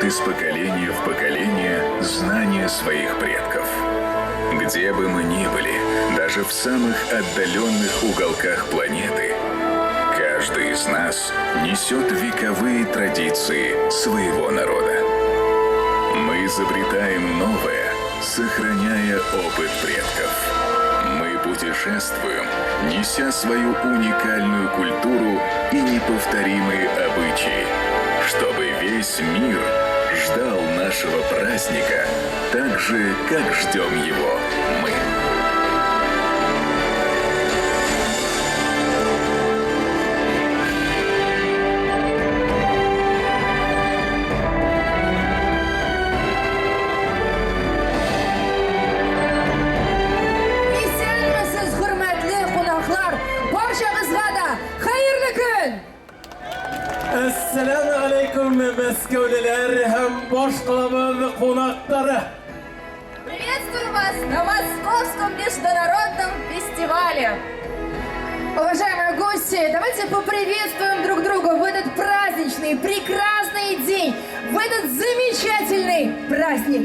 из поколения в поколение знания своих предков. Где бы мы ни были, даже в самых отдаленных уголках планеты, каждый из нас несет вековые традиции своего народа. Мы изобретаем новое, сохраняя опыт предков. Мы путешествуем, неся свою уникальную культуру и неповторимые обычаи, чтобы весь мир ждал нашего праздника так же, как ждем его мы. Assalamu alaikum, Moskvaliler hem boş kalabalık konakları. Приветствую вас на Московском международном фестивале. Уважаемые гости, давайте поприветствуем друг друга в этот праздничный, прекрасный день, в этот замечательный праздник.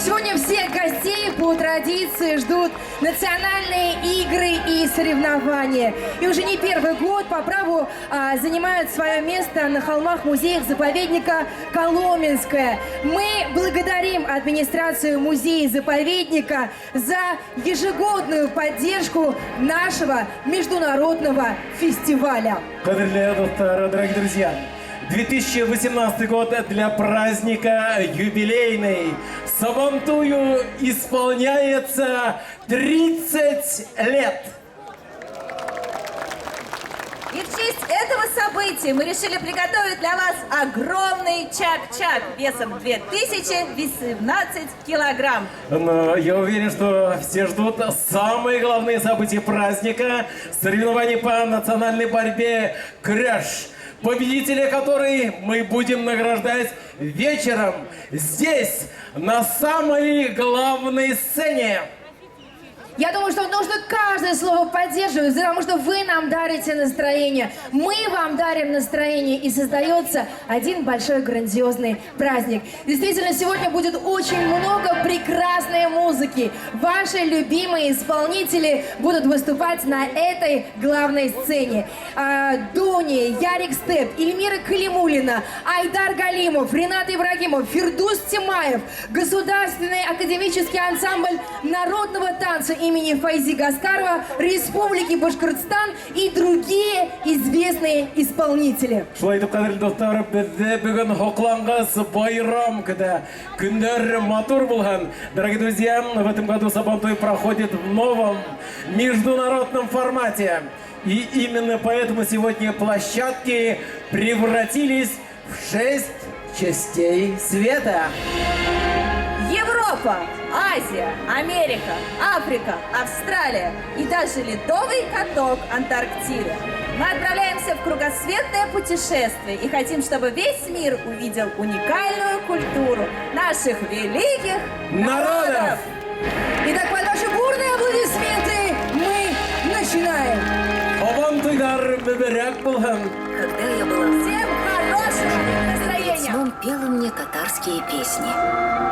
Сегодня всех гостей по традиции ждут национальные игры и соревнования. И уже не первый год по праву занимают свое место на холмах музея-заповедника Коломенское. Мы благодарим администрацию музея-заповедника за ежегодную поддержку нашего международного фестиваля. Дорогие друзья, 2018 год для праздника юбилейный. Сабантую исполняется 30 лет. И в честь этого события мы решили приготовить для вас огромный чак-чак весом 2018 килограмм. Но я уверен, что все ждут самые главные события праздника – соревнования по национальной борьбе «Краш», победителя которой мы будем награждать вечером здесь, на самой главной сцене. Я думаю, что нужно каждое слово поддерживать, потому что вы нам дарите настроение, мы вам дарим настроение, и создается один большой грандиозный праздник. Действительно, сегодня будет очень много прекрасной музыки. Ваши любимые исполнители будут выступать на этой главной сцене. Дуни, Ярик Степ, Эльмира Калимуллина, Айдар Галимов, Ренат Ибрагимов, Фирдус Тимаев, Государственный академический ансамбль народного танца имени Файзи Гаскарова, Республики Башкортостан и другие известные исполнители. Шулай итеп, кадерле достар, бездә бүген хоклангыс байрам көтә. Көннәр матур булган. Дорогие друзья, в этом году Сабантуй проходит в новом международном формате. И именно поэтому сегодня площадки превратились в 6 частей света. Европа, Азия, Америка, Африка, Австралия и даже ледовый каток Антарктида. Мы отправляемся в кругосветное путешествие и хотим, чтобы весь мир увидел уникальную культуру наших великих народов. Итак, под ваши бурные аплодисменты мы начинаем. Когда я была Всем хорошего настроения! сном, пела мне татарские песни.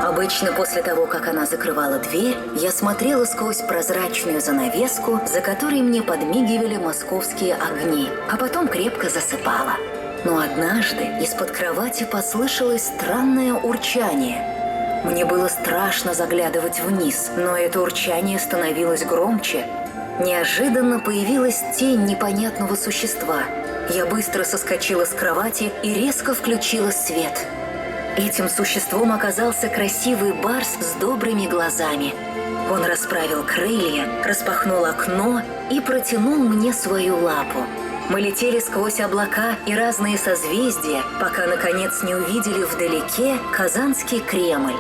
Обычно после того, как она закрывала дверь, я смотрела сквозь прозрачную занавеску, за которой мне подмигивали московские огни, а потом крепко засыпала. Но однажды из-под кровати послышалось странное урчание. Мне было страшно заглядывать вниз, но это урчание становилось громче. Неожиданно появилась тень непонятного существа. Я быстро соскочила с кровати и резко включила свет. Этим существом оказался красивый барс с добрыми глазами. Он расправил крылья, распахнул окно и протянул мне свою лапу. Мы летели сквозь облака и разные созвездия, пока, наконец, не увидели вдалеке Казанский Кремль.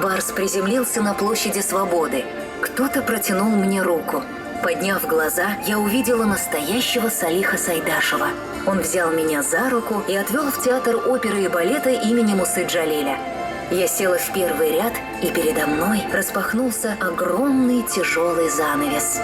Барс приземлился на площади Свободы. Кто-то протянул мне руку. Подняв глаза, я увидела настоящего Салиха Сайдашева. Он взял меня за руку и отвел в театр оперы и балета имени Мусы Джалиля. Я села в первый ряд, и передо мной распахнулся огромный тяжелый занавес.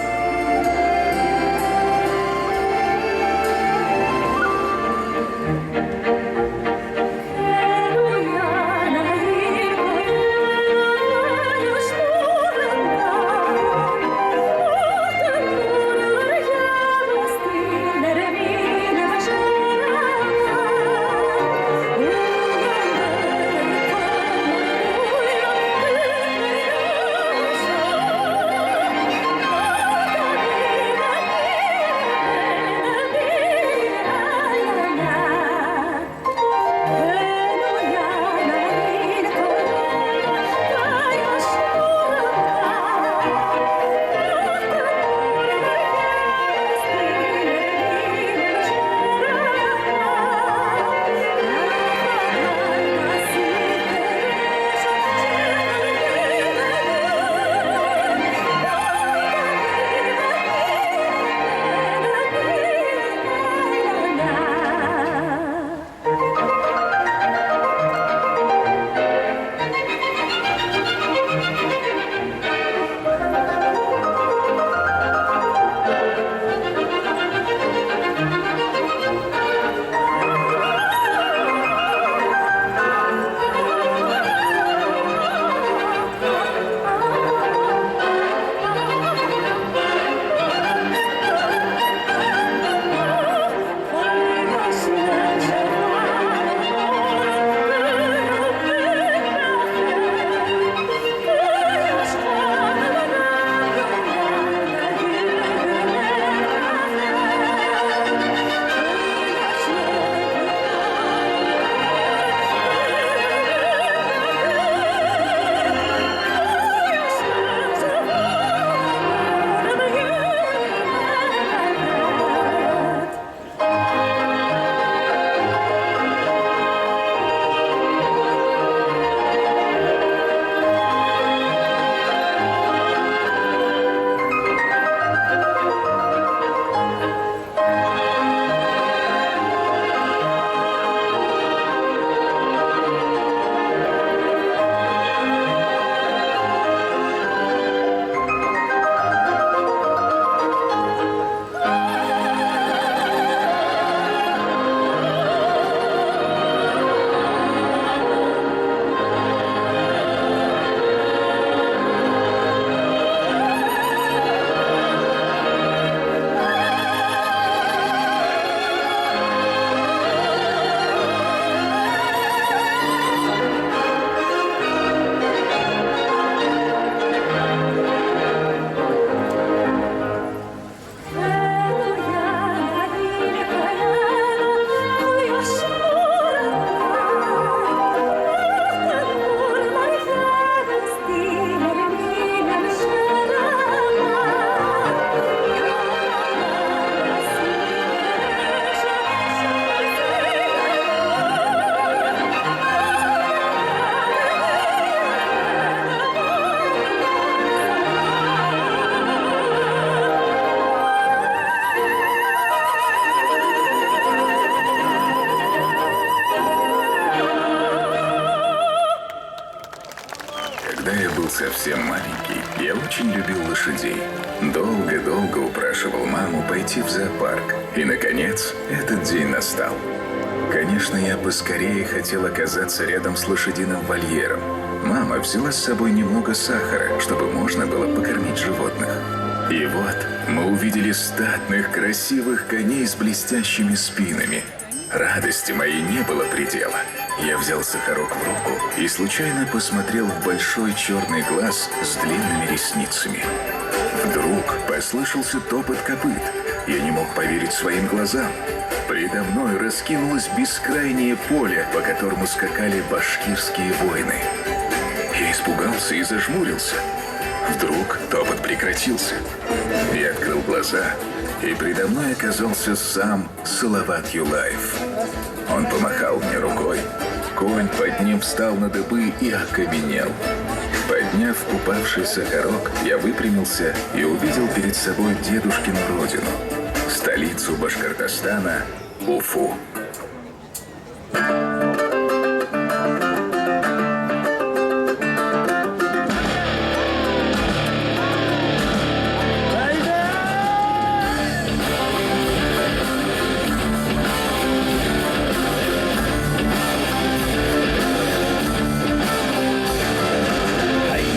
Когда я был совсем маленький, я очень любил лошадей. Долго-долго упрашивал маму пойти в зоопарк. И, наконец, этот день настал. Конечно, я поскорее хотел оказаться рядом с лошадиным вольером. Мама взяла с собой немного сахара, чтобы можно было покормить животных. И вот мы увидели статных, красивых коней с блестящими спинами. Радости моей не было предела. Я взял сахарок в руку и случайно посмотрел в большой черный глаз с длинными ресницами. Вдруг послышался топот копыт. Я не мог поверить своим глазам. Предо мной раскинулось бескрайнее поле, по которому скакали башкирские воины. Я испугался и зажмурился. Вдруг топот прекратился. Я открыл глаза, и предо мной оказался сам Салават Юлаев. Он помахал мне рукой. Конь под ним встал на дыбы и окаменел. Подняв упавший сахарок, я выпрямился и увидел перед собой дедушкину родину, столицу Башкортостана, Уфу.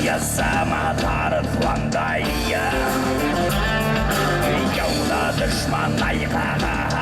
Я сама тарыфландайя, яуда дышманай қағанна.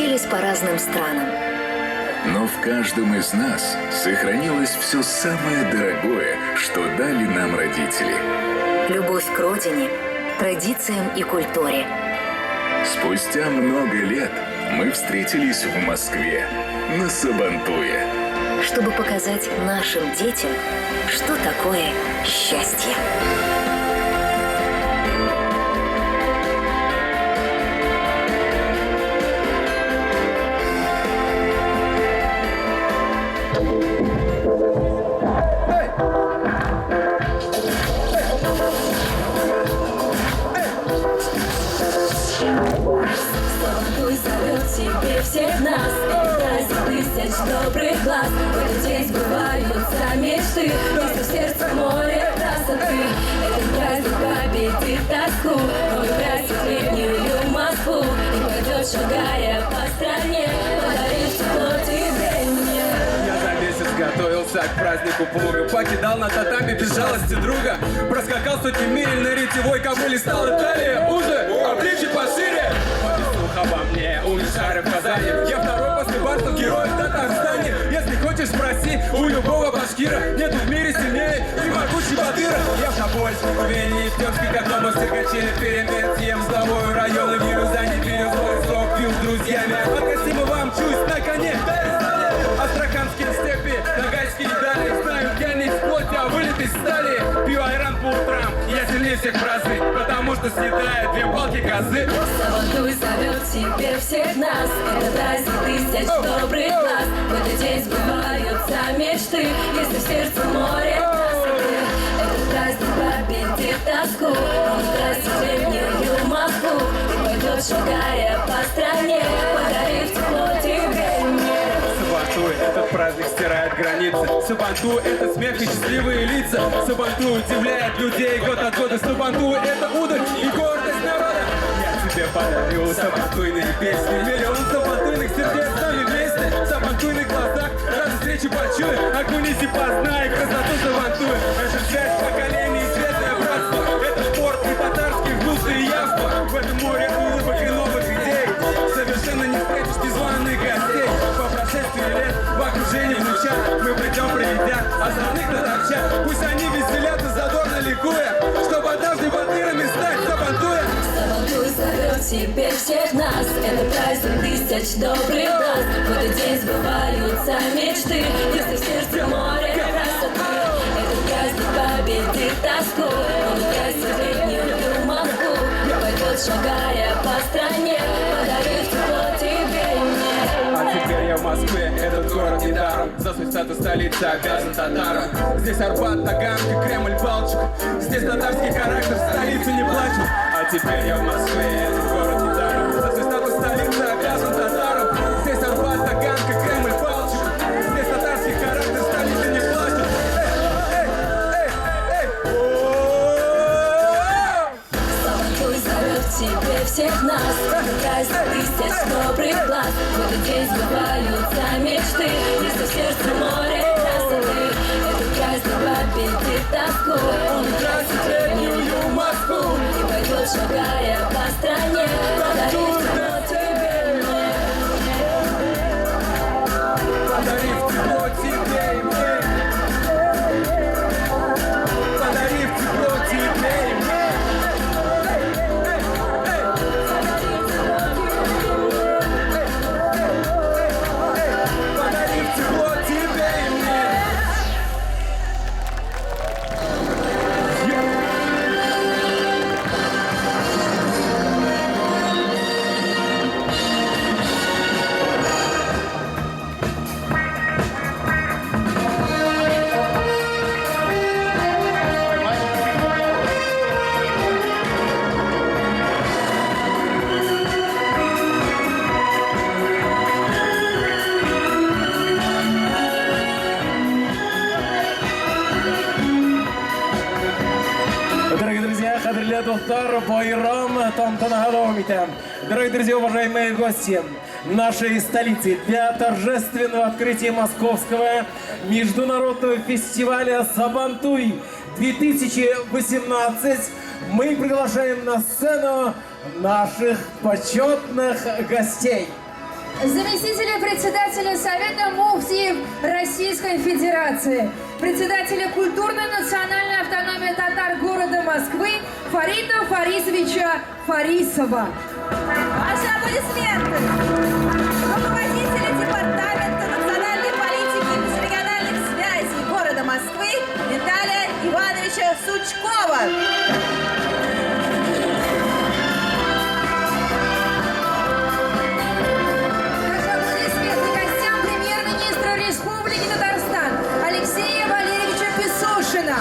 разлетелись по разным странам. Но в каждом из нас сохранилось все самое дорогое, что дали нам родители. Любовь к родине, традициям и культуре. Спустя много лет мы встретились в Москве, на Сабантуе. Чтобы показать нашим детям, что такое счастье. Сабантуй зовет себе всех нас, праздник тысяч добрых глаз. В этот день сбываются мечты, если в сердце море красоты. Этот праздник победит тоску, он украсит летнюю Москву и пойдет, шагая по стране, подарив тепло тебе и мне. Я за месяц готовился к празднику Пуга. Покидал на татами без жалости друга. Проскакал сотни миль на ретевой кобыле. Стала талия уже, а плечи пошире. Ходит слух обо мне, уличары в Казани. Я второй после барсов герой в Татарстане. Если хочешь, спроси у любого башкира. Нету в мире сильнее и могучий Бадыра. Я в Тобольске, в Вене, в Темске, как дома в Циркачеле, перемет. Ем с главой района, в Юрзане, пью свой сок, пил с друзьями. От Касимова мчусь на коне. Астраханские степи, нагайские дали. Знаю, я не из плоти, а вылет из стали. Пью айран по утрам, я сильнее всех праздник, потому что съедает две палки козы. Сабантуй зовет себе всех нас, это праздник тысяч добрых глаз. В этот день сбываются мечты, если в сердце море красоты. Этот праздник победит тоску, он украсит летнюю Москву и пойдет, шагая по стране, подарив тепло тебе и мне. Сабантуй, этот праздник стирает границы. Сабантуй, это смех и счастливые лица. Сабантуй удивляет людей год от года. Сабантуй, это удаль и гордость народа. Я тебе подарю сабантуйные песни. Миллион сабантуйных сердец с нами вместе. В сабантуйных глазах раз встречи почуй. Окунись и познай красоту Сабантуя. Это связь поколений, светлое братство. Это спорт и татарские вкусы и явства. В этом море улыбок и новых идей. Совершенно не встретишь незваных гостей. По прошествии лет в окружении внучат мы придем, проведя остальных татарчат. Пусть они веселятся задорно ликуя, чтобы однажды батырами стать Сабантуя. Сабантуй зовет себе всех нас, это праздник тысяч добрых глаз. В этот день сбываются мечты, если в сердце море красоты. Этот праздник победит тоску, он украсит летнюю Москву и пойдет, шагая по стране, подарив тепло тебе и мне. А теперь я в Москве, этот город недаром. За свой статус столицы обязан татарам. Здесь Арбат, Таганка, Кремль, Балчук. Здесь татарский характер, в столицу не плачут. А теперь я в Москве, этот город недаром. За свой статус столицы обязан татарам. Здесь Арбат, Таганка, Кремль, Балчук. Здесь татарский характер, в столице не плачут. Сабантуй зовет себе всех нас, праздник тысяч добрых глаз. В этот день сбываются мечты, если в сердце море красоты. Этот праздник победит тоску, он украсит летнюю Москву и пойдет, шагая по стране, подарив тепло тебе и мне. Подарив тепло тебе и мне. Подарив тепло тебе и мне. Подарив тепло тебе и мне. Дорогие друзья, Хадрилля Тухтар, Байрам, Тантана Халом итем. Дорогие друзья, уважаемые гости нашей столицы, для торжественного открытия Московского международного фестиваля Сабантуй 2018 мы приглашаем на сцену наших почетных гостей. заместителя председателя Совета муфтиев Российской Федерации, председателя культурной национальной автономии татар города Москвы Фарита Фарисовича Фарисова. Ваши аплодисменты! Руководителя Департамента национальной политики и межрегиональных связей города Москвы Виталия Ивановича Сучкова. Также аплодисменты гостям премьер-министра Республики Татарстан Алексея Валерьевича Песошина.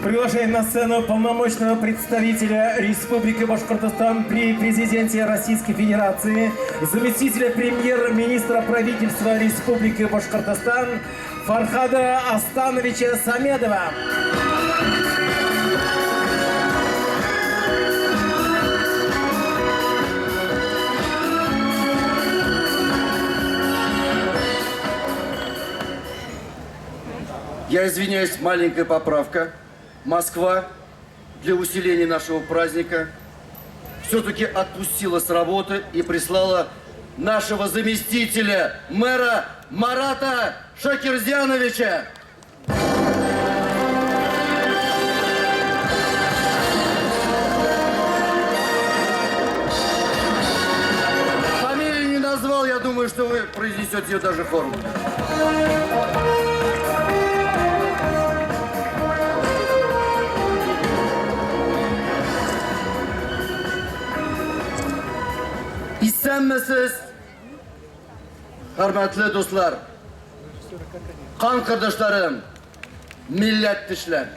Приглашаем на сцену полномочного представителя Республики Башкортостан при президенте Российской Федерации, заместителя премьер-министра правительства Республики Башкортостан Фархада Астановича Самедова. Я извиняюсь, маленькая поправка. Москва для усиления нашего праздника все-таки отпустила с работы и прислала нашего заместителя мэра Марата Шакирзяновича. Фамилию не назвал, я думаю, что вы произнесете ее даже хором. Исәнмесез, хөрмәтле дуслар, қан кырдышларым, милләттәшләр.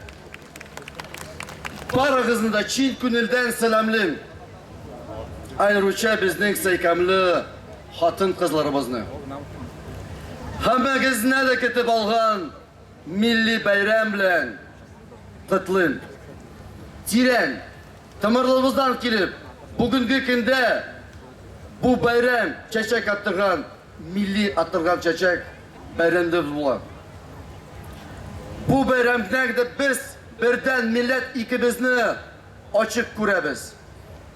Барыгызны да чин күңелдән сәламлыйм. Аеруча безнең сөйкемле хатын-кызларыбызны. Һәммәгезне дә көтеп алган милли бәйрәм белән котлыйм. Тирән, тымырлыгыбыздан килеп, бүгенге көндә bu bayram çiçek attırgan, milli attırgan çiçek bayramda bulan. Bu bayramda da biz birden millet ikimizni açık göremiz.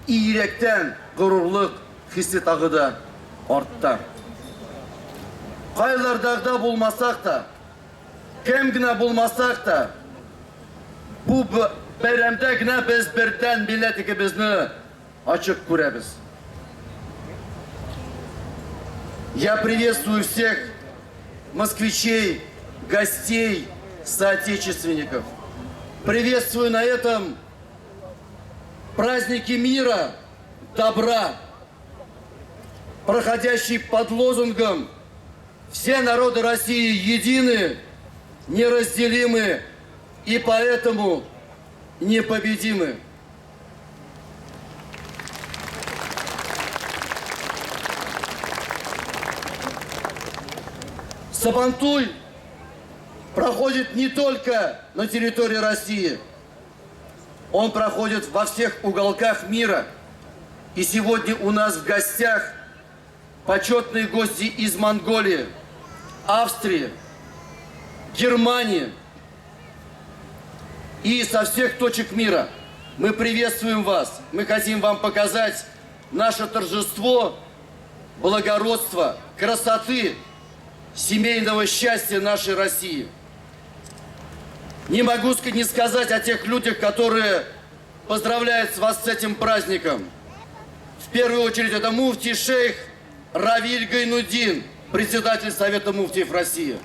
İyirekten gururluk hissi tağı da arttı. Kaylardağda bulmasak da, kimgine bulmasak da, bu bayramda yine biz birden millet ikimizni açık göremiz. Я приветствую всех москвичей, гостей, соотечественников. Приветствую на этом празднике мира, добра, проходящий под лозунгом «Все народы России едины, неразделимы и поэтому непобедимы». Сабантуй проходит не только на территории России, он проходит во всех уголках мира. И сегодня у нас в гостях почетные гости из Монголии, Австрии, Германии и со всех точек мира. Мы приветствуем вас, мы хотим вам показать наше торжество, благородства, красоты, семейного счастья нашей России. Не могу не сказать о тех людях, которые поздравляют вас с этим праздником. В первую очередь это муфтий шейх Равиль Гайнуддин, председатель Совета муфтиев России.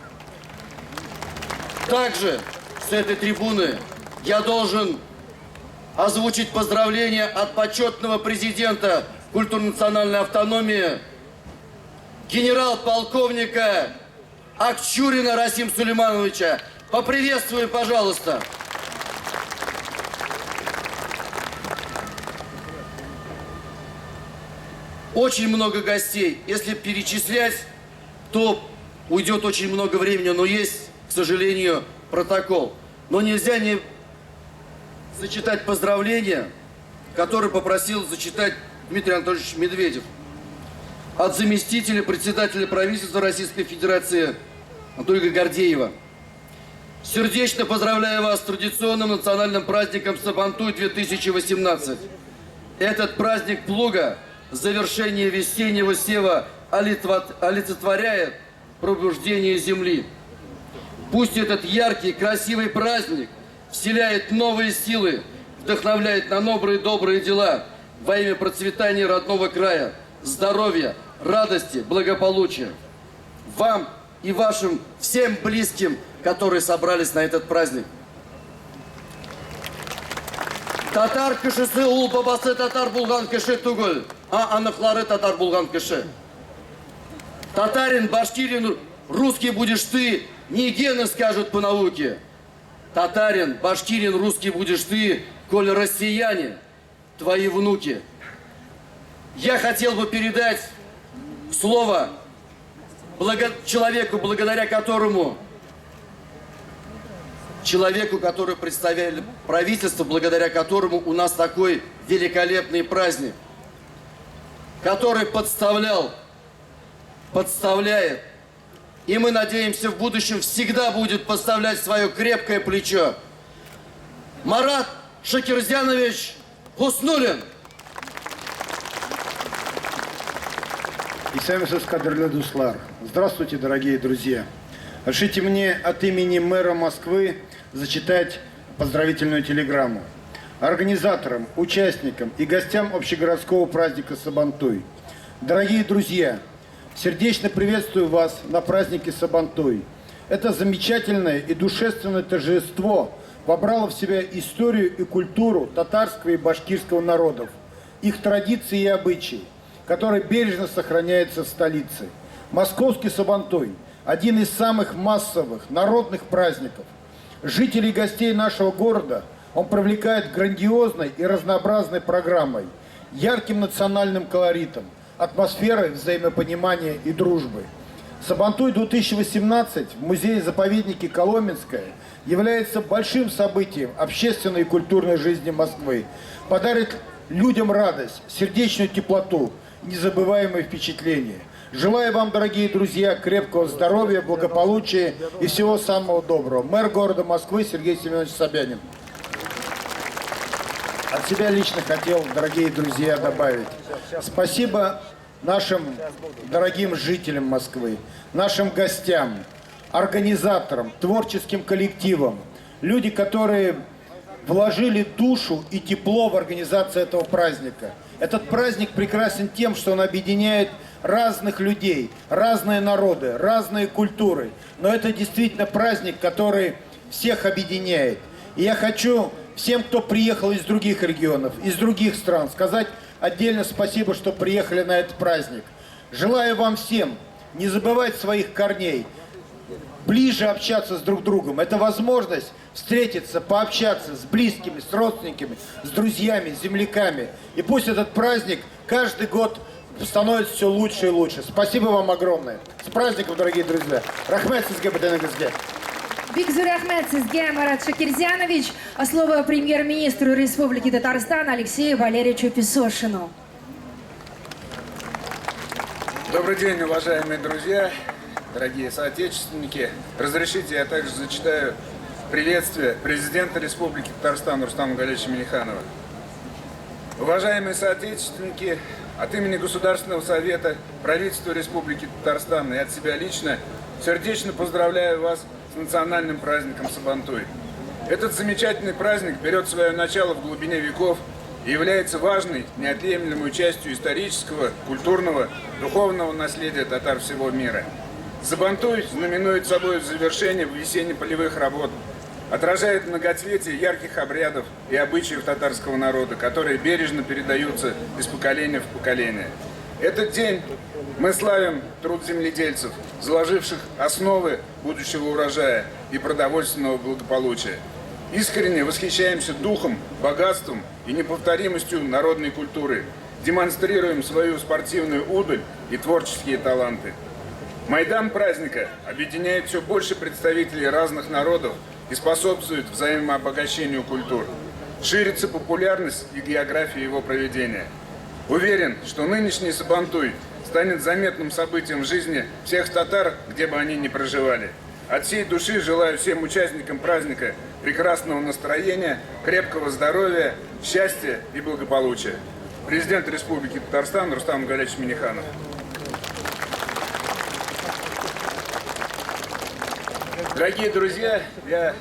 Также с этой трибуны я должен озвучить поздравления от почетного президента культурно-национальной автономии генерал-полковника Акчурина Расим Сулеймановича. Поприветствуем, пожалуйста. Очень много гостей. Если перечислять, то уйдет очень много времени, но есть, к сожалению, протокол. Но нельзя не зачитать поздравления, которые попросил зачитать Дмитрий Анатольевич Медведев. От заместителя председателя правительства Российской Федерации Анатолия Гордеева. Сердечно поздравляю вас с традиционным национальным праздником Сабантуй 2018. Этот праздник плуга, завершение весеннего сева, олицетворяет пробуждение земли. Пусть этот яркий, красивый праздник вселяет новые силы, вдохновляет на добрые дела во имя процветания родного края, здоровья, радости, благополучия. Вам и вашим всем близким, которые собрались на этот праздник. Татар кешесе ул бабасы татар булган кеше түгел, аныклары татар булган кеше. Татарин, башкирин, русский будешь ты, не гены скажут по науке. Татарин, башкирин, русский будешь ты, коль россияне, твои внуки. Я хотел бы передать слово человеку, благодаря которому, который представляет правительство, благодаря которому у нас такой великолепный праздник, который подставляет, и мы надеемся в будущем всегда будет подставлять свое крепкое плечо. Марат Шакирзянович Хуснуллин. Исамисов кадрлы дуслар. Здравствуйте, дорогие друзья. Разрешите мне от имени мэра Москвы зачитать поздравительную телеграмму. Организаторам, участникам и гостям общегородского праздника Сабантуй. Дорогие друзья, сердечно приветствую вас на празднике Сабантуй. Это замечательное и душевственное торжество вобрало в себя историю и культуру татарского и башкирского народов, их традиции и обычаи, который бережно сохраняется в столице. Московский Сабантуй – один из самых массовых народных праздников. Жителей и гостей нашего города он привлекает грандиозной и разнообразной программой, ярким национальным колоритом, атмосферой взаимопонимания и дружбы. Сабантуй 2018 в музее-заповеднике Коломенское является большим событием общественной и культурной жизни Москвы, подарит людям радость, сердечную теплоту, незабываемые впечатления. Желаю вам, дорогие друзья, крепкого здоровья, благополучия и всего самого доброго. Мэр города Москвы Сергей Семенович Собянин. От себя лично хотел, дорогие друзья, добавить. Спасибо нашим дорогим жителям Москвы, нашим гостям, организаторам, творческим коллективам, люди, которые вложили душу и тепло в организацию этого праздника. Этот праздник прекрасен тем, что он объединяет разных людей, разные народы, разные культуры. Но это действительно праздник, который всех объединяет. И я хочу всем, кто приехал из других регионов, из других стран, сказать отдельно спасибо, что приехали на этот праздник. Желаю вам всем не забывать своих корней, ближе общаться с друг другом. Это возможность встретиться, пообщаться с близкими, с родственниками, с друзьями, с земляками. И пусть этот праздник каждый год становится все лучше и лучше. Спасибо вам огромное. С праздником, дорогие друзья. Рахмет сізге, бітеніңізге. Бигзу рахмет сізге, Марат Шакирзянович. А слово премьер-министру Республики Татарстан Алексею Валерьевичу Песошину. Добрый день, уважаемые друзья, дорогие соотечественники. Разрешите, я также зачитаю приветствие президента Республики Татарстан Рустама Галиевича Минниханова. Уважаемые соотечественники, от имени Государственного совета, правительства Республики Татарстан и от себя лично сердечно поздравляю вас с национальным праздником Сабантуй. Этот замечательный праздник берет свое начало в глубине веков и является важной, неотъемлемой частью исторического, культурного, духовного наследия татар всего мира. Сабантуй знаменует собой завершение весенне-полевых работ, отражает многоцветие ярких обрядов и обычаев татарского народа, которые бережно передаются из поколения в поколение. Этот день мы славим труд земледельцев, заложивших основы будущего урожая и продовольственного благополучия. Искренне восхищаемся духом, богатством и неповторимостью народной культуры, демонстрируем свою спортивную удаль и творческие таланты. Майдан праздника объединяет все больше представителей разных народов и способствует взаимообогащению культур. Ширится популярность и география его проведения. Уверен, что нынешний Сабантуй станет заметным событием в жизни всех татар, где бы они ни проживали. От всей души желаю всем участникам праздника прекрасного настроения, крепкого здоровья, счастья и благополучия. Президент Республики Татарстан Рустам Галевич Минниханов. Дорогие друзья, я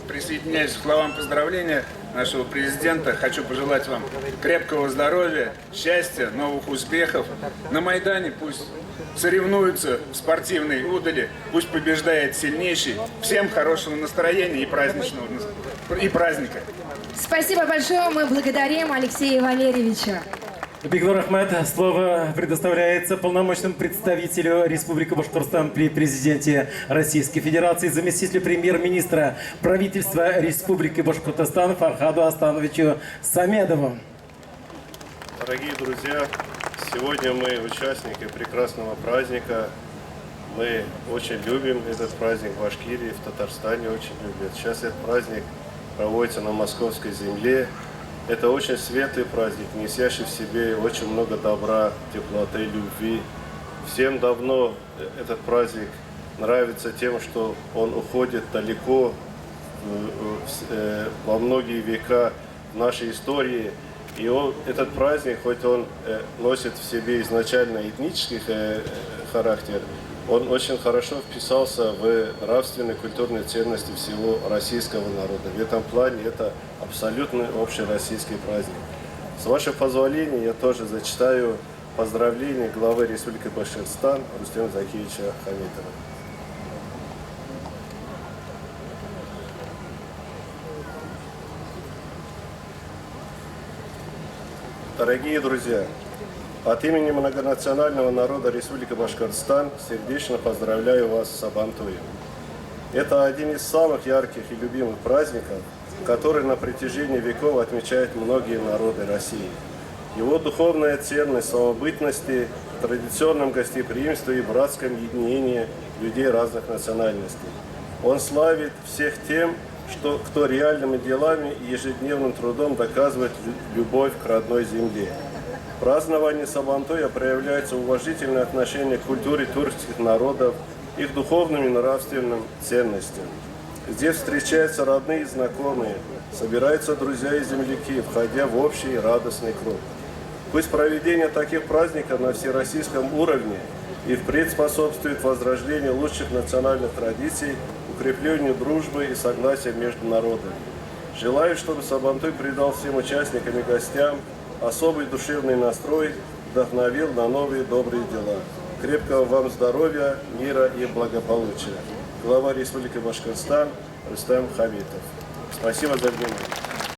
присоединяюсь к словам поздравления нашего президента. Хочу пожелать вам крепкого здоровья, счастья, новых успехов. На Майдане пусть соревнуются в спортивной удали, пусть побеждает сильнейший. Всем хорошего настроения и праздника. Спасибо большое, мы благодарим Алексея Валерьевича. Бигнур Ахмед, слово предоставляется полномочному представителю Республики Башкортостан при президенте Российской Федерации, заместителю премьер-министра правительства Республики Башкортостан Фархаду Астановичу Самедову. Дорогие друзья, сегодня мы участники прекрасного праздника. Мы очень любим этот праздник в Башкирии, в Татарстане очень любят. Сейчас этот праздник проводится на московской земле. Это очень светлый праздник, несящий в себе очень много добра, теплоты, любви. Всем давно этот праздник нравится тем, что он уходит далеко во многие века в нашей истории. И этот праздник, хоть он носит в себе изначально этнический характер, он очень хорошо вписался в нравственные культурные ценности всего российского народа. В этом плане это абсолютно общероссийский праздник. С вашего позволения я тоже зачитаю поздравления главы Республики Башкортостан Рустема Закиевича Хамитова. Дорогие друзья, от имени многонационального народа Республики Башкортостан сердечно поздравляю вас с Сабантуем. Это один из самых ярких и любимых праздников, который на протяжении веков отмечают многие народы России. Его духовная ценность самобытности, традиционном гостеприимстве и братском единении людей разных национальностей. Он славит всех тем, кто реальными делами и ежедневным трудом доказывает любовь к родной земле. Празднование Сабантуя проявляется уважительное отношение к культуре тюркских народов, их духовным и нравственным ценностям. Здесь встречаются родные и знакомые, собираются друзья и земляки, входя в общий радостный круг. Пусть проведение таких праздников на всероссийском уровне и впредь способствует возрождению лучших национальных традиций, укреплению дружбы и согласия между народами. Желаю, чтобы Сабантуй придал всем участникам и гостям особый душевный настрой, вдохновил на новые добрые дела. Крепкого вам здоровья, мира и благополучия. Глава Республики Башкортостан Рустам Хамитов. Спасибо за внимание.